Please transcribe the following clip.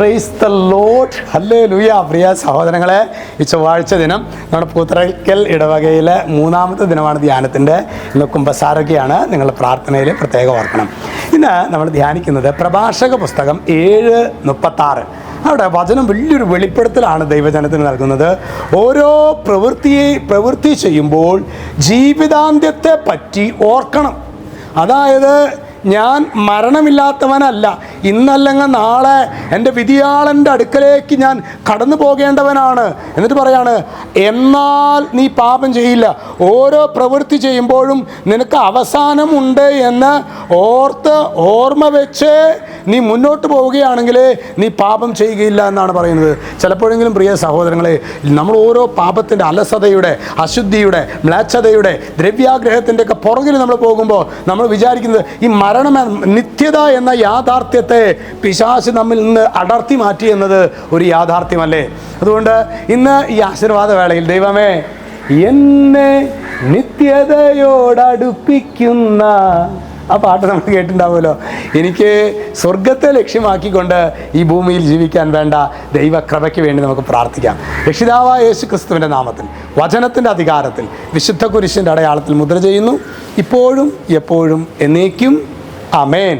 Praise the Lord. Hallelujah. പ്രിയ സഹോദരങ്ങളെ, ഈ ചൊവ്വാഴ്ച ദിനം നമ്മുടെ പൂത്തറയ്ക്കൽ ഇടവകയിലെ 3-ാമത്തെ ദിനമാണ് ധ്യാനത്തിൻ്റെ. ഇന്ന് കുമ്പസാരൊക്കെയാണ്. നിങ്ങൾ പ്രാർത്ഥനയിൽ പ്രത്യേകം ഓർക്കണം. ഇന്ന് നമ്മൾ ധ്യാനിക്കുന്നത് പ്രഭാഷക പുസ്തകം 7:36. അവിടെ വചനം വലിയൊരു വെളിപ്പെടുത്തലാണ് ദൈവജനത്തിന് നൽകുന്നത്. ഓരോ പ്രവൃത്തി ചെയ്യുമ്പോൾ ജീവിതാന്ത്യത്തെ പറ്റി ഓർക്കണം. അതായത് ഞാൻ മരണമില്ലാത്തവനല്ല, ഇന്നല്ലെങ്കിൽ നാളെ എൻ്റെ വിധിയാളൻ്റെ അടുക്കലേക്ക് ഞാൻ കടന്നു പോകേണ്ടവനാണ്. എന്നിട്ട് പറയാണ്, എന്നാൽ നീ പാപം ചെയ്യില്ല. ഓരോ പ്രവൃത്തി ചെയ്യുമ്പോഴും നിനക്ക് അവസാനമുണ്ട് എന്ന് ഓർമ്മ വെച്ച് നീ മുന്നോട്ട് പോവുകയാണെങ്കിൽ നീ പാപം ചെയ്യുകയില്ല എന്നാണ് പറയുന്നത്. ചിലപ്പോഴെങ്കിലും പ്രിയ സഹോദരങ്ങളെ, നമ്മൾ ഓരോ പാപത്തിൻ്റെ അലസതയുടെ, അശുദ്ധിയുടെ, മ്ലേച്ഛതയുടെ, ദ്രവ്യാഗ്രഹത്തിൻ്റെ ഒക്കെ പുറകിൽ നമ്മൾ പോകുമ്പോൾ നമ്മൾ വിചാരിക്കുന്നത് ഈ മരണം, നിത്യത എന്ന യാഥാർത്ഥ്യത്തെ പിശാച് നമ്മിൽ നിന്ന് അടർത്തി മാറ്റി എന്നത് ഒരു യാഥാർത്ഥ്യമല്ലേ? അതുകൊണ്ട് ഇന്ന് ഈ ആശീർവാദ വേളയിൽ ദൈവമേ, എന്നെ നിത്യതയോടടുപ്പിക്കുന്ന ആ പാട്ട് നമ്മൾ കേട്ടിട്ടുണ്ടാവുമല്ലോ. എനിക്ക് സ്വർഗത്തെ ലക്ഷ്യമാക്കിക്കൊണ്ട് ഈ ഭൂമിയിൽ ജീവിക്കാൻ വേണ്ട ദൈവകൃപയ്ക്ക് വേണ്ടി നമുക്ക് പ്രാർത്ഥിക്കാം. രക്ഷിതാവായ യേശു ക്രിസ്തുവിൻ്റെ നാമത്തിൽ, വചനത്തിൻ്റെ അധികാരത്തിൽ, വിശുദ്ധ കുരിശിൻ്റെ അടയാളത്തിൽ മുദ്ര ചെയ്യുന്നു, ഇപ്പോഴും എപ്പോഴും എന്നേക്കും. ആമേൻ.